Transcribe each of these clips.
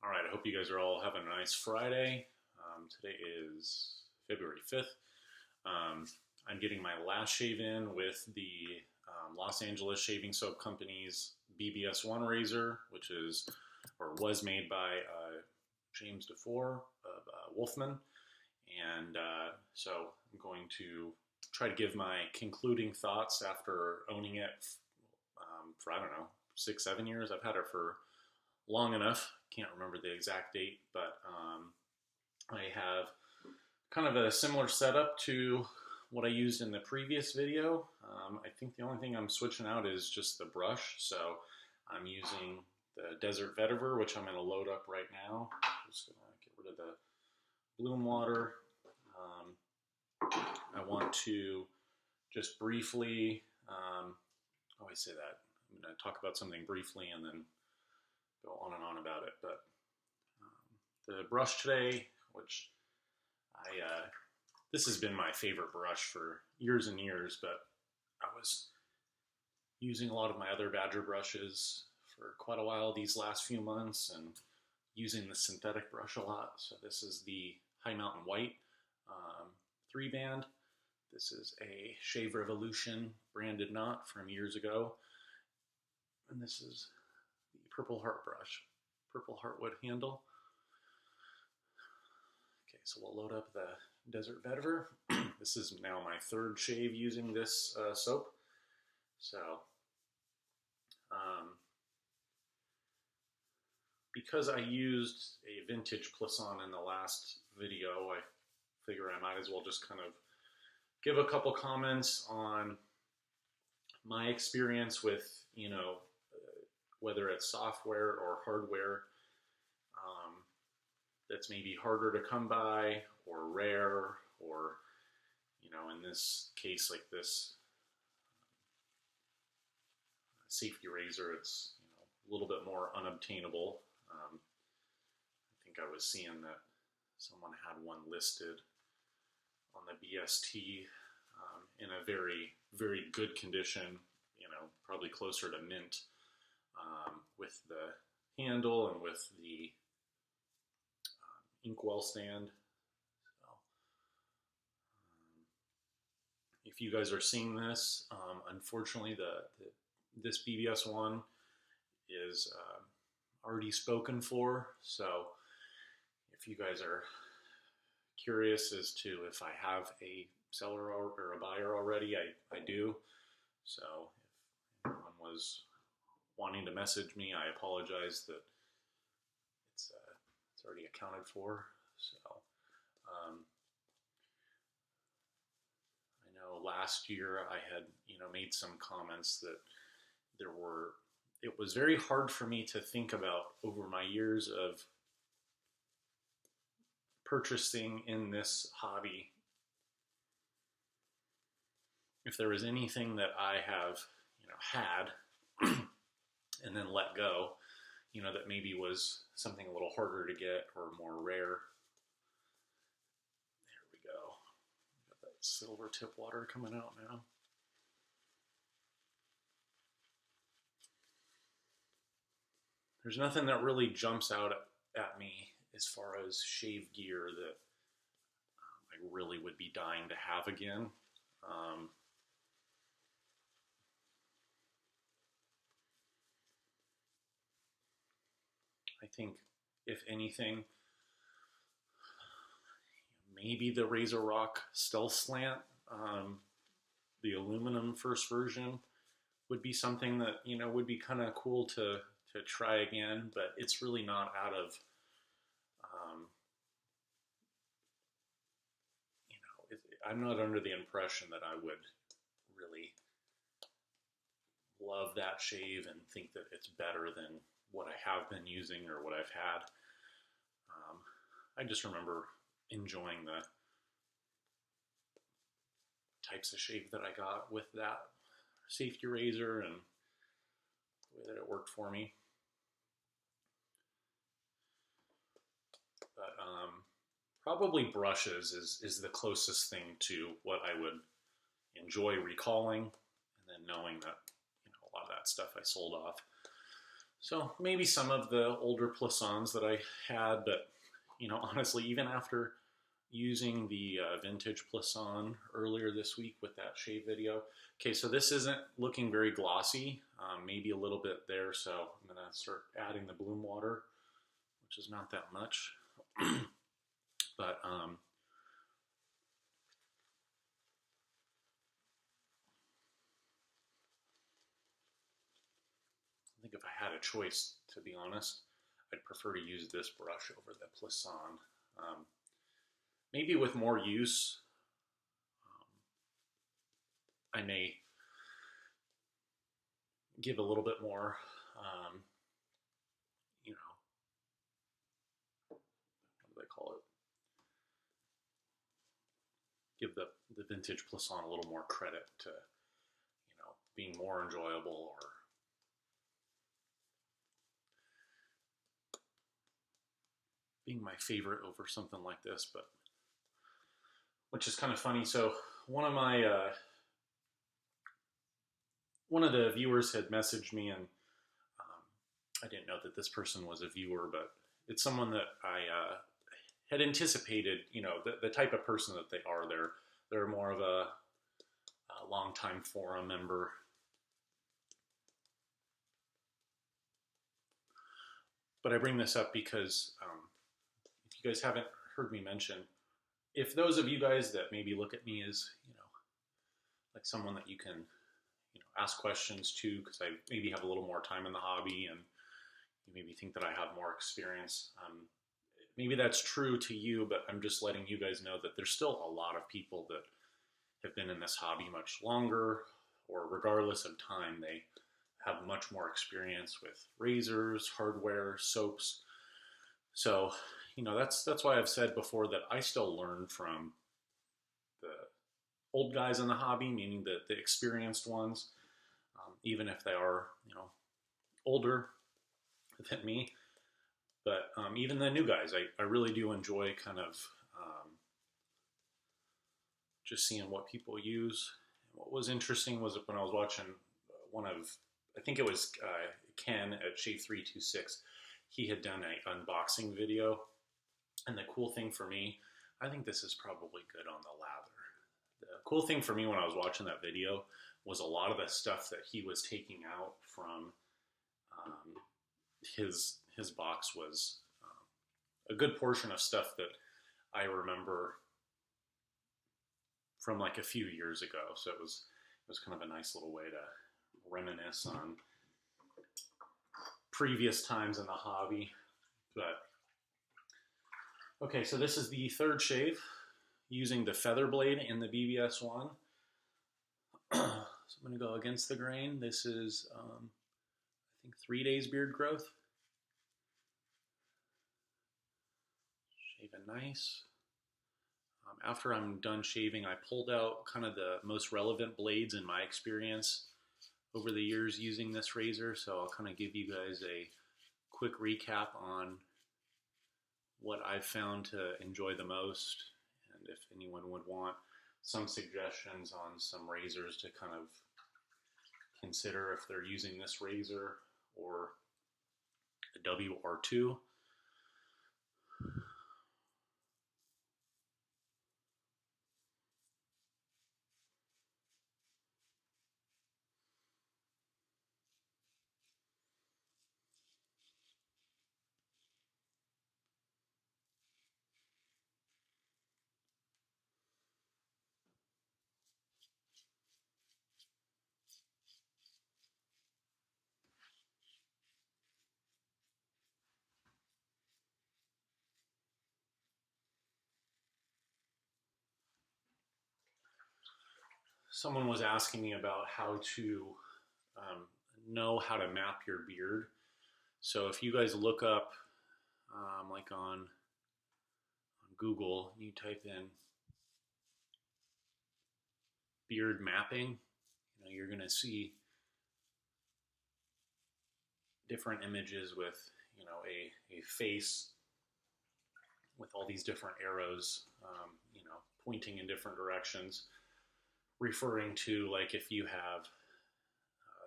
All right, I hope you guys are all having a nice Friday. Today is February 5th. I'm getting my last shave in with the Los Angeles Shaving Soap Company's BBS-1 razor, which is or was made by James DeFore of Wolfman. And so I'm going to try to give my concluding thoughts after owning it for, I don't know, 6, 7 years. I've had it for long enough. Can't remember the exact date, but I have kind of a similar setup to what I used in the previous video. I think the only thing I'm switching out is just the brush. So I'm using the Desert Vetiver, which I'm going to load up right now. Just going to get rid of the bloom water. I want to just briefly, I always say that. I'm going to talk about something briefly and then go on and on about it. But the brush today, which this has been my favorite brush for years and years, but I was using a lot of my other Badger brushes for quite a while these last few months and using the synthetic brush a lot. So this is the High Mountain White 3-band. This is a Shave Revolution branded knot from years ago. And this is the Purple Heart brush, Purple Heartwood handle. Okay, so we'll load up the Desert Vetiver. This is now my third shave using this soap. So, because I used a vintage Plisson in the last video, I figure I might as well just kind of give a couple comments on my experience with, whether it's software or hardware that's maybe harder to come by or rare, or, in this case, like this safety razor, it's a little bit more unobtainable. I think I was seeing that someone had one listed on the BST in a very, very good condition, probably closer to mint, with the handle and with the inkwell stand. So, if you guys are seeing this, unfortunately, this BBS-1 is already spoken for. So, if you guys are curious as to if I have a seller or a buyer already, I do. So, if anyone was wanting to message me, I apologize that it's already accounted for. So, I know last year I had, made some comments that it was very hard for me to think about over my years of purchasing in this hobby, if there was anything that I have, had and then let go, that maybe was something a little harder to get or more rare. There we go. Got that silver tip water coming out now. There's nothing that really jumps out at me as far as shave gear that I really would be dying to have again. I think, if anything, maybe the Razor Rock Stealth Slant, the aluminum first version, would be something that, would be kind of cool to try again, but it's really not out of, I'm not under the impression that I would really love that shave and think that it's better than what I have been using or what I've had. I just remember enjoying the types of shave that I got with that safety razor and the way that it worked for me. But probably brushes is the closest thing to what I would enjoy recalling, and then knowing that a lot of that stuff I sold off. So maybe some of the older plissons that I had, but honestly, even after using the vintage plisson earlier this week with that shave video. Okay, so this isn't looking very glossy, maybe a little bit there, so I'm gonna start adding the bloom water, which is not that much. But I think if I had a choice, to be honest, I'd prefer to use this brush over the plisson. Maybe with more use, I may give a little bit more, what do they call it? Give the vintage plisson a little more credit to, being more enjoyable, or being my favorite over something like this, but which is kind of funny. So one of the viewers had messaged me, and I didn't know that this person was a viewer, but it's someone that I had anticipated, the type of person that they are. They're more of a longtime forum member. But I bring this up because if you guys haven't heard me mention, if those of you guys that maybe look at me as, like someone that you can, ask questions to, because I maybe have a little more time in the hobby, and you maybe think that I have more experience. Maybe that's true to you, but I'm just letting you guys know that there's still a lot of people that have been in this hobby much longer, or regardless of time, they have much more experience with razors, hardware, soaps. So, that's why I've said before that I still learn from the old guys in the hobby, meaning the experienced ones, even if they are, older than me. But even the new guys, I really do enjoy kind of just seeing what people use. What was interesting was when I was watching I think it was Ken at Shave326, he had done an unboxing video. And the cool thing for me, I think this is probably good on the lather. The cool thing for me when I was watching that video was a lot of the stuff that he was taking out from his box was a good portion of stuff that I remember from like a few years ago. So it was kind of a nice little way to reminisce on previous times in the hobby. But okay, so this is the third shave using the feather blade in the BBS-1. So I'm going to go against the grain. This is, I think, 3 days beard growth. Shave it nice. After I'm done shaving, I pulled out kind of the most relevant blades in my experience over the years using this razor. So I'll kind of give you guys a quick recap on what I've found to enjoy the most, and if anyone would want some suggestions on some razors to kind of consider if they're using this razor or a WR2. Someone was asking me about how to know how to map your beard. So if you guys look up, like on Google, you type in beard mapping, you're going to see different images with, a face with all these different arrows, pointing in different directions, referring to, like, if you have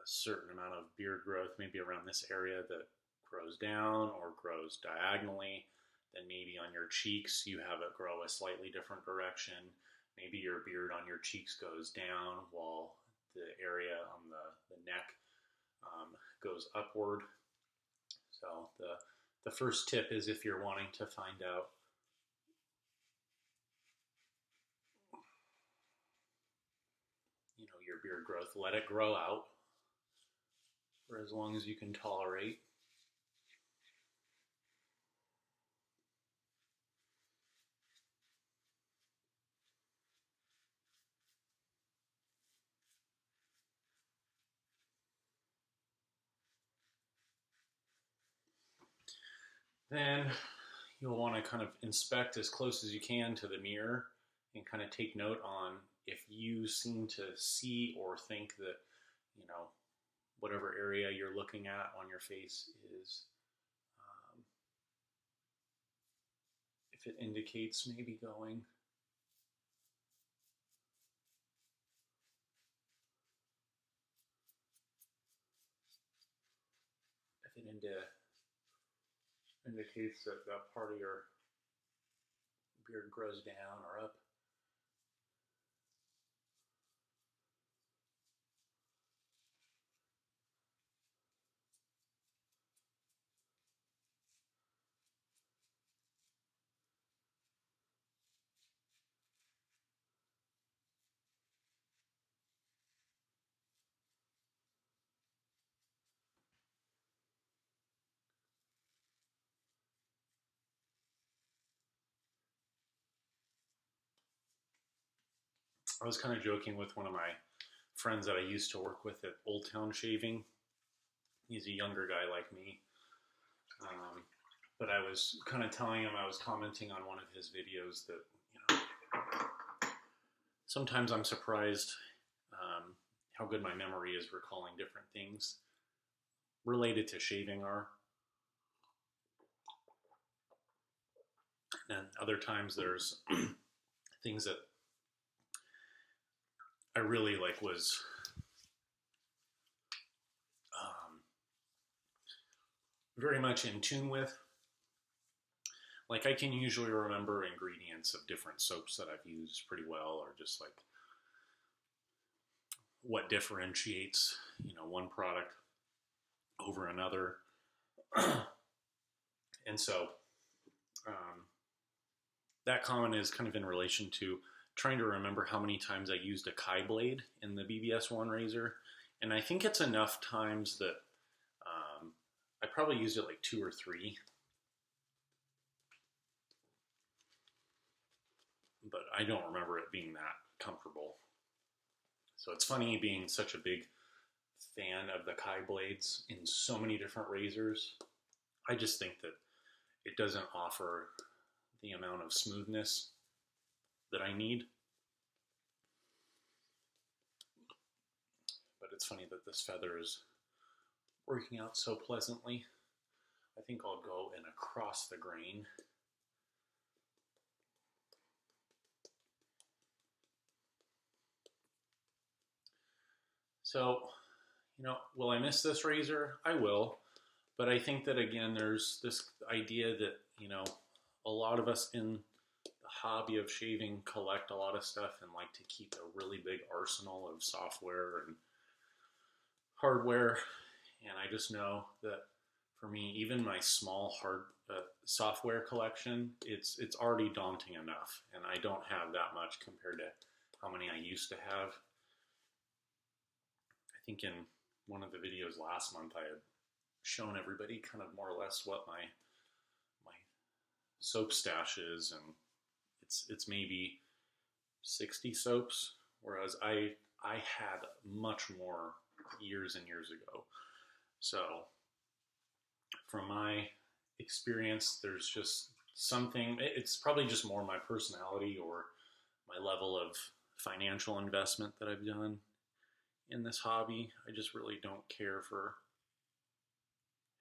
certain amount of beard growth, maybe around this area that grows down or grows diagonally. Then maybe on your cheeks, you have it grow a slightly different direction. Maybe your beard on your cheeks goes down while the area on the neck goes upward. So the first tip is, if you're wanting to find out your beard growth, let it grow out for as long as you can tolerate. Then you'll want to kind of inspect as close as you can to the mirror and kind of take note on if you seem to see or think that, whatever area you're looking at on your face is, if it indicates maybe going if it indicates that that part of your beard grows down or up. I was kind of joking with one of my friends that I used to work with at Old Town Shaving. He's a younger guy like me. But I was kind of telling him, I was commenting on one of his videos that, sometimes I'm surprised how good my memory is recalling different things related to shaving are. And other times there's things that I really was very much in tune with. Like, I can usually remember ingredients of different soaps that I've used pretty well, or just what differentiates, one product over another. And so that comment is kind of in relation to trying to remember how many times I used a Kai blade in the BBS-1 razor. And I think it's enough times that I probably used it 2 or 3. But I don't remember it being that comfortable. So it's funny, being such a big fan of the Kai blades in so many different razors. I just think that it doesn't offer the amount of smoothness that I need. But it's funny that this feather is working out so pleasantly. I think I'll go in across the grain. So, will I miss this razor? I will. But I think that, again, there's this idea that, a lot of us in the hobby of shaving collect a lot of stuff and like to keep a really big arsenal of software and hardware. And I just know that for me, even my small software collection, it's already daunting enough. And I don't have that much compared to how many I used to have. I think in one of the videos last month, I had shown everybody kind of more or less what my soap stash is, and it's maybe 60 soaps, whereas I had much more years and years ago. So from my experience, there's just something, it's probably just more my personality or my level of financial investment that I've done in this hobby. I just really don't care for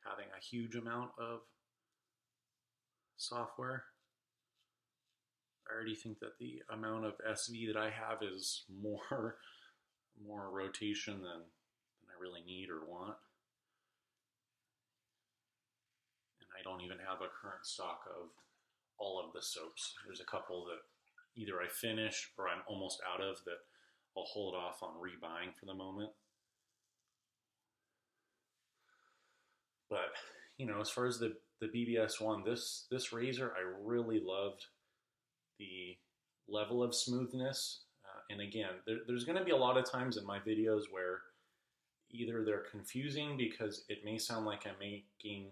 having a huge amount of software. I already think that the amount of SV that I have is more rotation than I really need or want. And I don't even have a current stock of all of the soaps. There's a couple that either I finish or I'm almost out of that I'll hold off on rebuying for the moment. But as far as the BBS-1, this razor, I really loved the level of smoothness. And again, there's going to be a lot of times in my videos where either they're confusing because it may sound like I'm making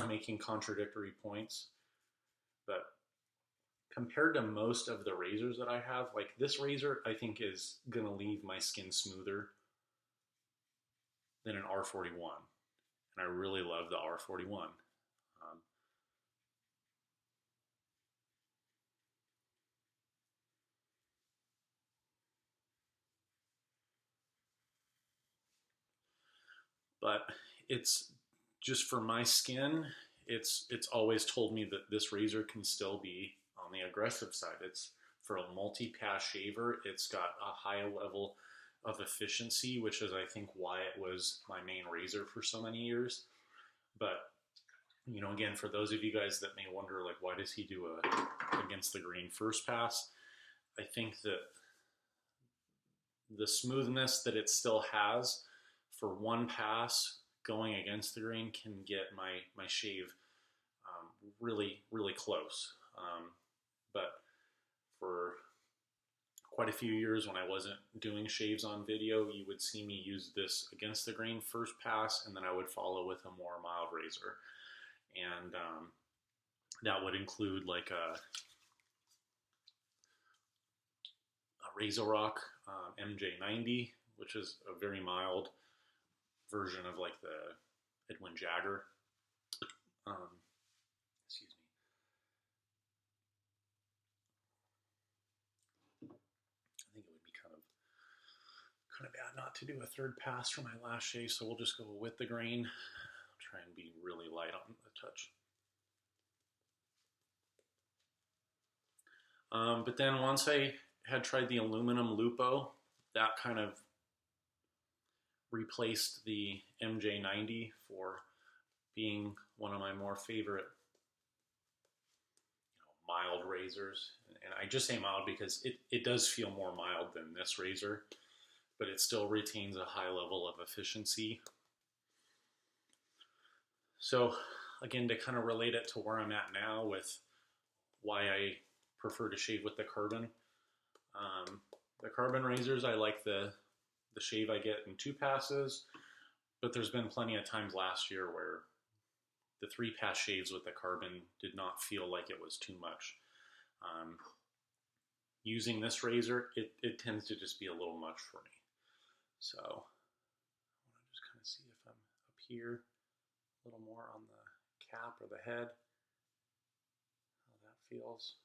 making contradictory points, but compared to most of the razors that I have, like this razor, I think is going to leave my skin smoother than an R41. And I really love the R41. But it's just for my skin, it's always told me that this razor can still be on the aggressive side. It's for a multi-pass shaver. It's got a high level of efficiency, which is I think why it was my main razor for so many years. But again, for those of you guys that may wonder, like, why does he do a against the grain first pass? I think that the smoothness that it still has for one pass going against the grain can get my shave really, really close. But for quite a few years when I wasn't doing shaves on video, you would see me use this against the grain first pass, and then I would follow with a more mild razor. And that would include like a Razor Rock MJ90, which is a very mild version of like the Edwin Jagger. Excuse me. I think it would be kind of bad not to do a third pass for my last shave, so we'll just go with the grain. I'll try and be really light on the touch. But then once I had tried the aluminum Lupo, that kind of replaced the MJ90 for being one of my more favorite mild razors. And I just say mild because it does feel more mild than this razor, but it still retains a high level of efficiency. So again, to kind of relate it to where I'm at now with why I prefer to shave with the carbon. The carbon razors, I like the shave I get in 2 passes, but there's been plenty of times last year where the 3-pass shaves with the carbon did not feel like it was too much. Using this razor, it tends to just be a little much for me. So I want to just kind of see if I'm up here a little more on the cap or the head, how that feels.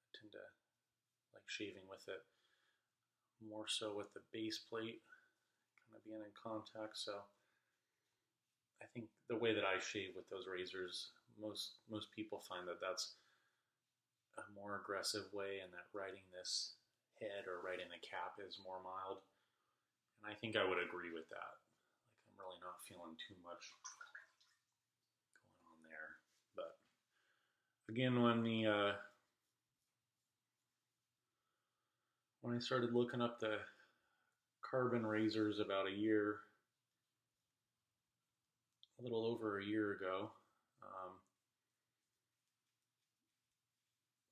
I tend to like shaving with it more so with the base plate kind of being in contact. So I think the way that I shave with those razors, most people find that that's a more aggressive way, and that riding this head or riding the cap is more mild. And I think I would agree with that. Like, I'm really not feeling too much going on there. But again, when I started looking up the carbon razors about a little over a year ago,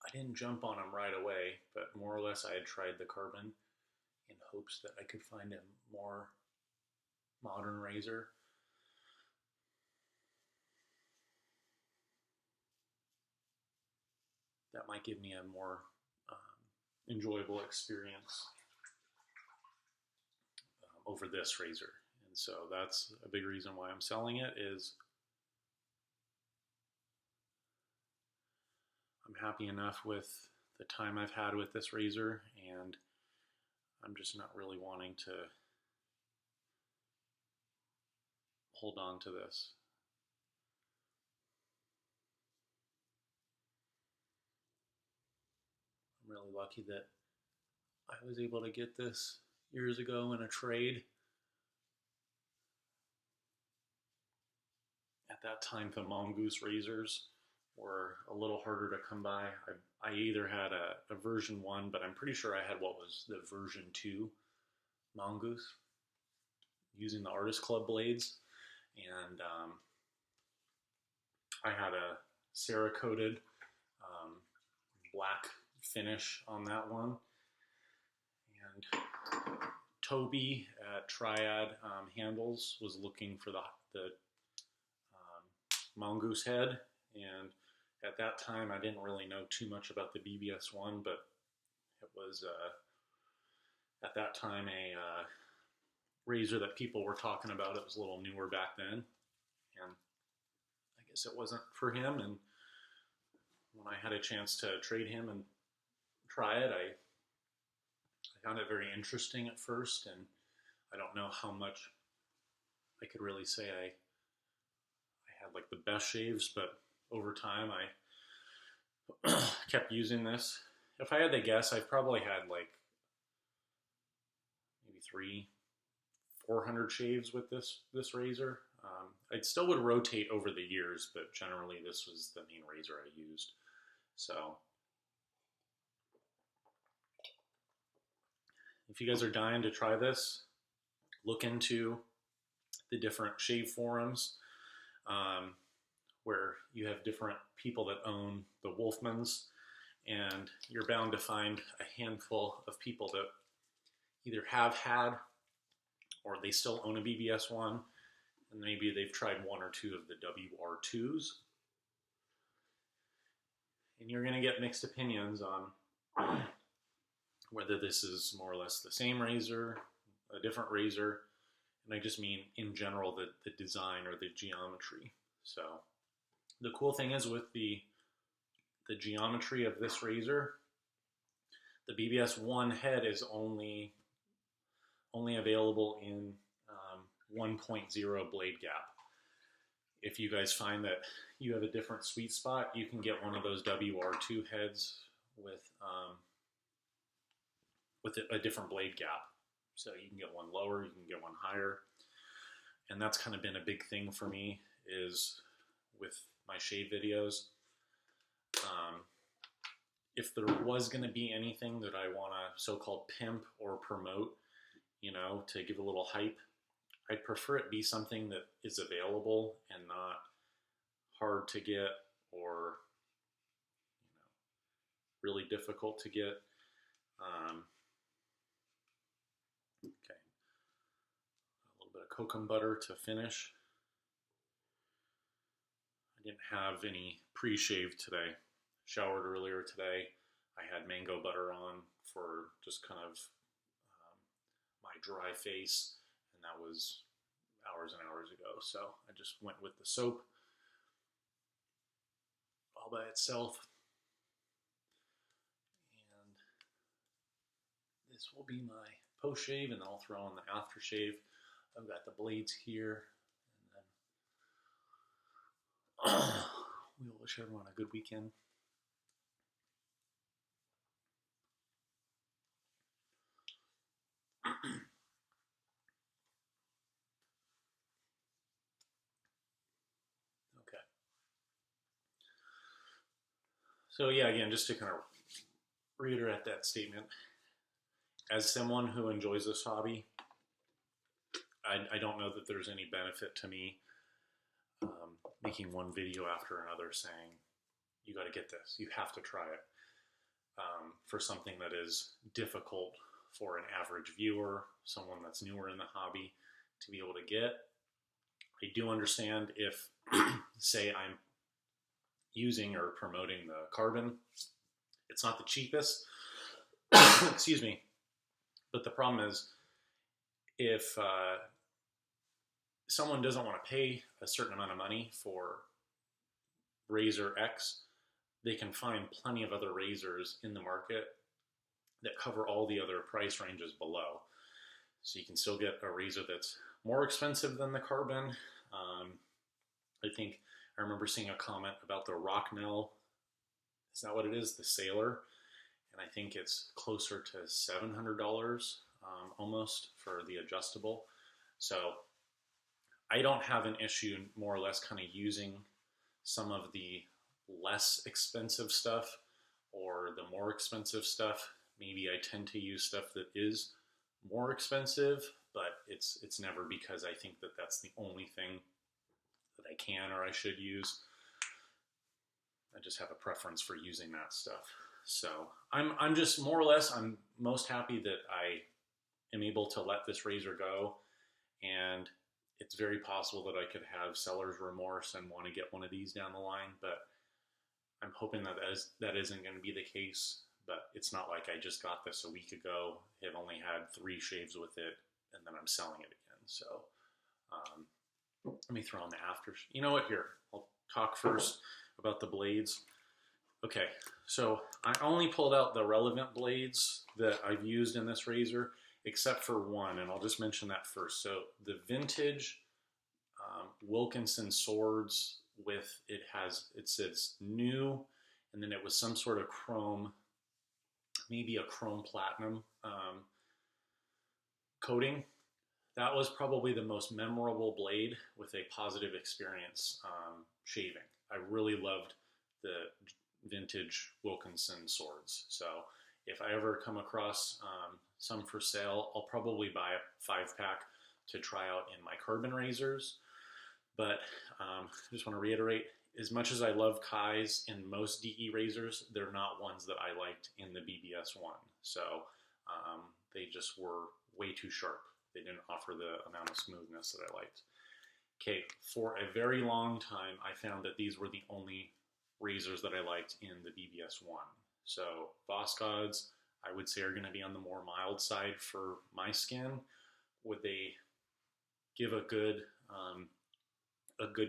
I didn't jump on them right away, but more or less I had tried the carbon in hopes that I could find a more modern razor. That might give me a more enjoyable experience over this razor. And so that's a big reason why I'm selling it. Is I'm happy enough with the time I've had with this razor, and I'm just not really wanting to hold on to this. I'm really lucky that I was able to get this years ago in a trade that time the mongoose razors were a little harder to come by. I either had a version 1, but I'm pretty sure I had what was the version 2 mongoose using the Artist Club blades. And I had a Cerakoted black finish on that one. And Toby at Triad Handles was looking for the mongoose head, and at that time I didn't really know too much about the BBS-1, but it was at that time a razor that people were talking about. It was a little newer back then, and I guess it wasn't for him. And when I had a chance to trade him and try it, I found it very interesting at first, and I don't know how much I could really say I had like the best shaves, but over time I kept using this. If I had to guess, I've probably had like maybe 400 shaves with this razor. I still would rotate over the years, but generally this was the main razor I used. So if you guys are dying to try this, look into the different shave forums where you have different people that own the Wolfmans, and you're bound to find a handful of people that either have had or they still own a BBS-1, and maybe they've tried 1 or 2 of the WR2s. And you're going to get mixed opinions on whether this is more or less the same razor, a different razor, and I just mean in general the design or the geometry. So the cool thing is with the geometry of this razor, the BBS-1 head is only available in 1.0 blade gap. If you guys find that you have a different sweet spot, you can get one of those WR2 heads with a different blade gap. So you can get one lower, you can get one higher. And that's kind of been a big thing for me, is with my shave videos. If there was going to be anything that I want to so-called pimp or promote, you know, to give a little hype, I'd prefer it be something that is available and not hard to get or, you know, really difficult to get. Okay, a little bit of cocoa butter to finish. I didn't have any pre-shave today. Showered earlier today. I had mango butter on for just kind of my dry face, and that was hours and hours ago. So I just went with the soap all by itself. And this will be my post shave, and then I'll throw on the aftershave. I've got the blades here, and then we will wish everyone a good weekend. Okay. So yeah, again, just to kind of reiterate that statement, as someone who enjoys this hobby, I don't know that there's any benefit to me making one video after another saying, you got to get this, you have to try it, for something that is difficult for an average viewer, someone that's newer in the hobby, to be able to get. I do understand if, say, I'm using or promoting the carbon, it's not the cheapest, excuse me, but the problem is if someone doesn't want to pay a certain amount of money for razor X, they can find plenty of other razors in the market that cover all the other price ranges below. So you can still get a razor that's more expensive than the carbon. I think I remember seeing a comment about the Rocknell. Is that what it is? The Sailor. And I think it's closer to $700 almost for the adjustable. So I don't have an issue more or less kind of using some of the less expensive stuff or the more expensive stuff. Maybe I tend to use stuff that is more expensive, but it's never because I think that that's the only thing that I can or I should use. I just have a preference for using that stuff. So I'm just more or less, I'm most happy that I am able to let this razor go, and it's very possible that I could have seller's remorse and want to get one of these down the line, but I'm hoping that that isn't going to be the case. But it's not like I just got this a week ago, have only had 3 shaves with it, and then I'm selling it again. So let me throw on the after. You know what, here, I'll talk first about the blades. Okay, so I only pulled out the relevant blades that I've used in this razor, except for one, and I'll just mention that first. So the vintage Wilkinson swords with, it says new, and then it was some sort of chrome, maybe a chrome platinum coating. That was probably the most memorable blade with a positive experience shaving. I really loved the vintage Wilkinson swords. So if I ever come across some for sale, I'll probably buy a 5-pack to try out in my carbon razors. But I just want to reiterate, as much as I love Kai's in most DE razors, they're not ones that I liked in the BBS-1. So they just were way too sharp. They didn't offer the amount of smoothness that I liked. Okay, for a very long time, I found that these were the only razors that I liked in the BBS-1. So Voskhod's, I would say, are going to be on the more mild side for my skin. Would they give a good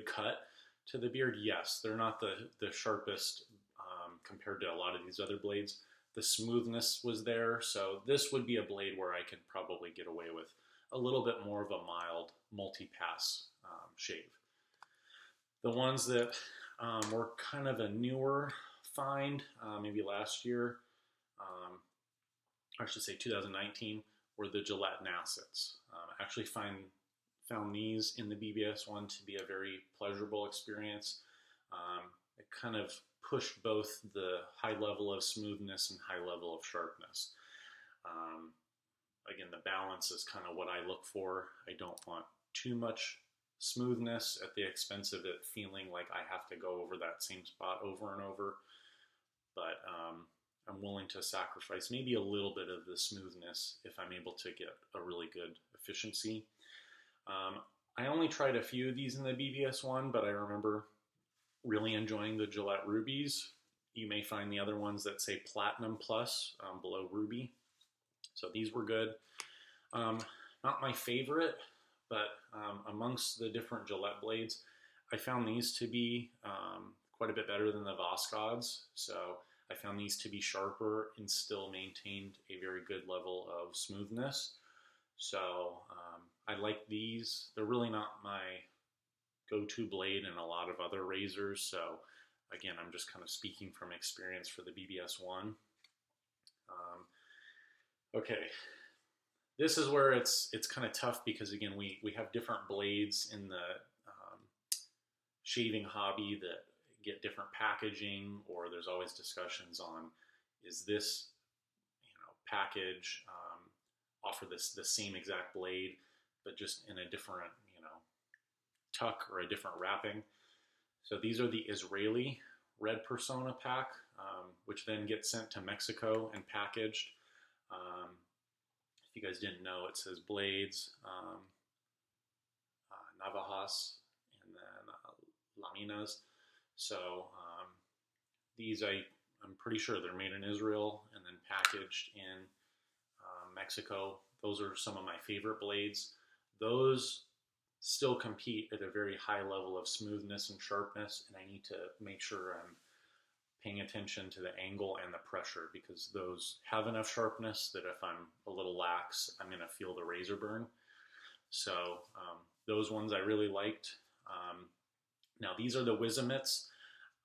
cut to the beard? Yes. They're not the sharpest compared to a lot of these other blades. The smoothness was there, so this would be a blade where I could probably get away with a little bit more of a mild multi-pass shave. The ones that were kind of a newer find, maybe last year, I should say 2019, were the Gillette Nassets. I actually found these in the BBS-1 to be a very pleasurable experience. It kind of pushed both the high level of smoothness and high level of sharpness. Again, the balance is kind of what I look for. I don't want too much smoothness at the expense of it feeling like I have to go over that same spot over and over. But I'm willing to sacrifice maybe a little bit of the smoothness if I'm able to get a really good efficiency. I only tried a few of these in the BBS-1, but I remember really enjoying the Gillette Rubies. You may find the other ones that say Platinum Plus below Ruby. So these were good. Not my favorite, but amongst the different Gillette blades, I found these to be quite a bit better than the Voskhod's. So I found these to be sharper and still maintained a very good level of smoothness. So I like these. They're really not my go-to blade in a lot of other razors. So again, I'm just kind of speaking from experience for the BBS-1. Okay, this is where it's kind of tough because again, we have different blades in the shaving hobby that get different packaging, or there's always discussions on, is this package offer the same exact blade but just in a different tuck or a different wrapping. So these are the Israeli Red Persona pack, which then gets sent to Mexico and packaged. If you guys didn't know, it says blades, navajas, and then laminas. So these I'm pretty sure they're made in Israel and then packaged in Mexico. Those are some of my favorite blades. Those still compete at a very high level of smoothness and sharpness, and I need to make sure I'm paying attention to the angle and the pressure, because those have enough sharpness that if I'm a little lax, I'm going to feel the razor burn. So those ones I really liked. Now these are the Wizamits.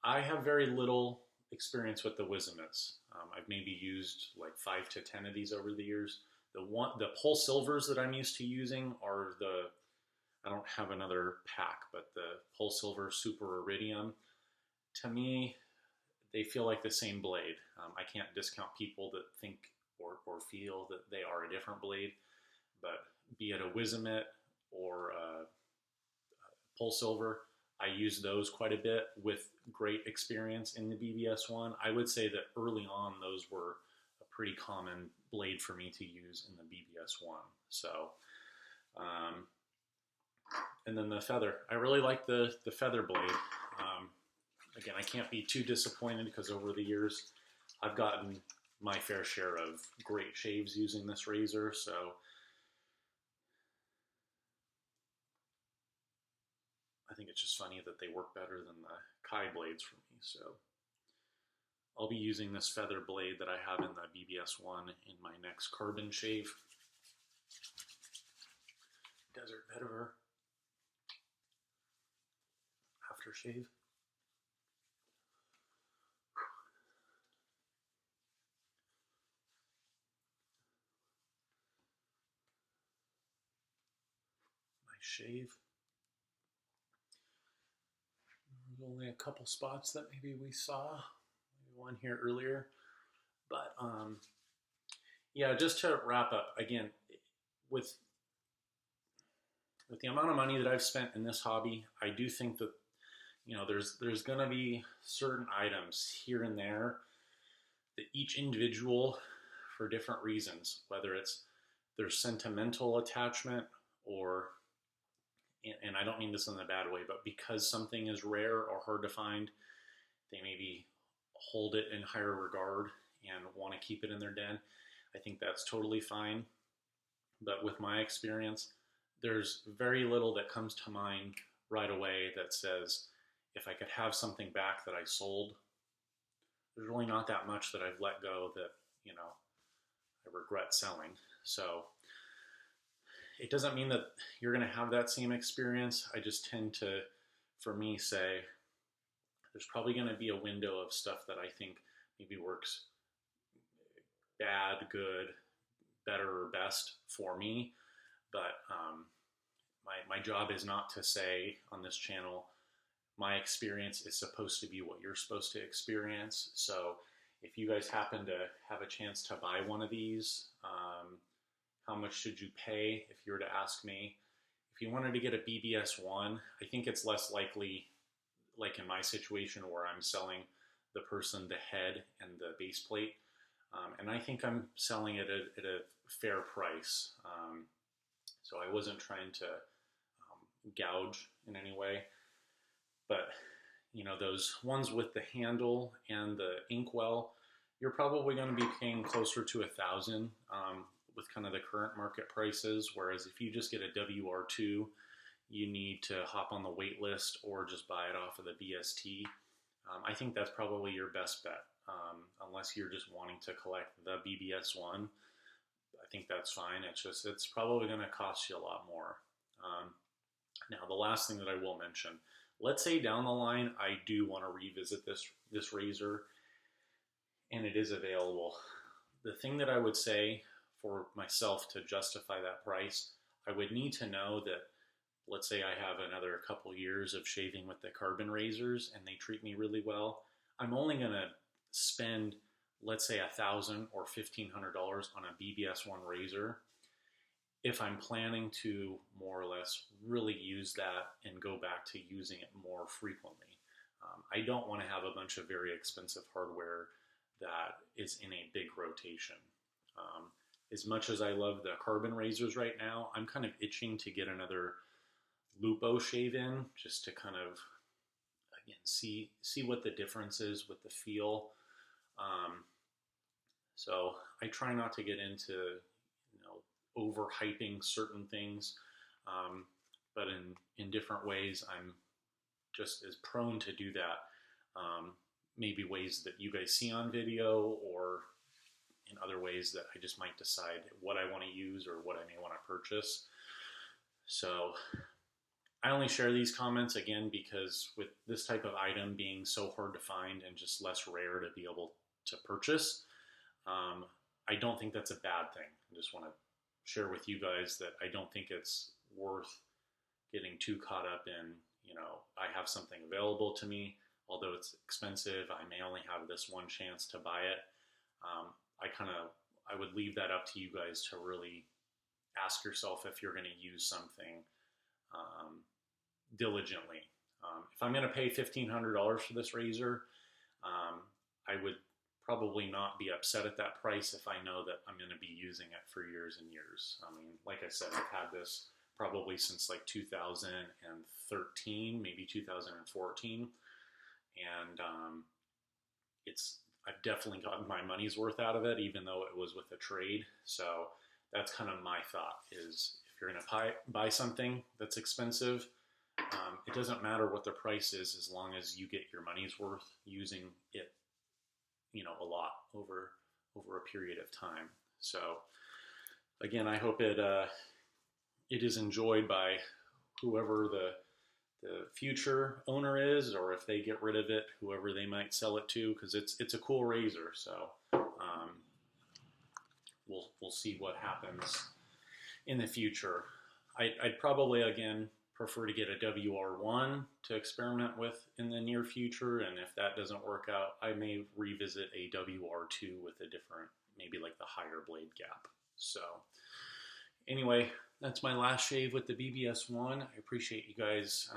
I have very little experience with the Wizamits. I've maybe used like 5 to 10 of these over the years. The Pole Silvers that I'm used to using are the I don't have another pack, but the Polsilver Super Iridium, to me, they feel like the same blade. I can't discount people that think or feel that they are a different blade, but be it a Wizamit or a Polsilver, I use those quite a bit with great experience in the BBS-1. I would say that early on, those were a pretty common blade for me to use in the BBS-1. So, and then the feather. I really like the feather blade. Again, I can't be too disappointed because over the years, I've gotten my fair share of great shaves using this razor. So I think it's just funny that they work better than the Kai blades for me. So I'll be using this feather blade that I have in the BBS-1 in my next carbon shave. Desert Vetiver aftershave. Nice shave. There's only a couple spots that maybe we saw. Maybe one here earlier. But yeah, just to wrap up, again, with the amount of money that I've spent in this hobby, I do think that there's going to be certain items here and there that each individual, for different reasons, whether it's their sentimental attachment or, and I don't mean this in a bad way, but because something is rare or hard to find, they maybe hold it in higher regard and want to keep it in their den. I think that's totally fine. But with my experience, there's very little that comes to mind right away that says, if I could have something back that I sold, there's really not that much that I've let go that, I regret selling. So it doesn't mean that you're going to have that same experience. I just tend to, for me, say there's probably going to be a window of stuff that I think maybe works bad, good, better, or best for me. But my job is not to say on this channel, my experience is supposed to be what you're supposed to experience. So if you guys happen to have a chance to buy one of these, how much should you pay if you were to ask me? If you wanted to get a BBS-1, I think it's less likely, like in my situation where I'm selling the person the head and the base plate. And I think I'm selling it at a fair price. So I wasn't trying to gouge in any way. But, those ones with the handle and the inkwell, you're probably going to be paying closer to $1,000 with kind of the current market prices. Whereas if you just get a WR2, you need to hop on the wait list or just buy it off of the BST. I think that's probably your best bet, unless you're just wanting to collect the BBS-1. I think that's fine. It's probably going to cost you a lot more. Now, the last thing that I will mention, let's say down the line, I do want to revisit this razor and it is available. The thing that I would say for myself to justify that price, I would need to know that, let's say I have another couple years of shaving with the carbon razors and they treat me really well. I'm only going to spend, let's say, $1,000 or $1,500 on a BBS-1 razor if I'm planning to more or less really use that and go back to using it more frequently. I don't want to have a bunch of very expensive hardware that is in a big rotation. As much as I love the carbon razors right now, I'm kind of itching to get another Lupo shave in, just to kind of, again, see what the difference is with the feel. So I try not to get into, overhyping certain things, but in different ways, I'm just as prone to do that. Maybe ways that you guys see on video, or in other ways that I just might decide what I want to use or what I may want to purchase. So I only share these comments, again, because with this type of item being so hard to find and just less rare to be able to purchase, I don't think that's a bad thing. I just want to share with you guys that I don't think it's worth getting too caught up in, I have something available to me, although it's expensive, I may only have this one chance to buy it. I would leave that up to you guys to really ask yourself if you're going to use something diligently. If I'm going to pay $1,500 for this razor, I would probably not be upset at that price if I know that I'm going to be using it for years and years. I mean, like I said, I've had this probably since like 2013, maybe 2014, and I've definitely gotten my money's worth out of it, even though it was with a trade. So that's kind of my thought, is if you're going to buy something that's expensive, it doesn't matter what the price is, as long as you get your money's worth using it, a lot over a period of time. So again, I hope it is enjoyed by whoever the future owner is, or if they get rid of it, whoever they might sell it to, because it's a cool razor. So we'll see what happens in the future. I'd probably, again, prefer to get a WR1 to experiment with in the near future, and if that doesn't work out, I may revisit a WR2 with a different, maybe like the higher blade gap. So anyway, that's my last shave with the BBS-1. I appreciate you guys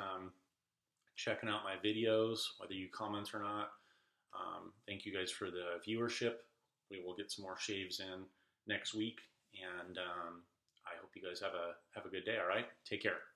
checking out my videos, whether you comment or not. Thank you guys for the viewership. We will get some more shaves in next week, and I hope you guys have a good day. All right, take care.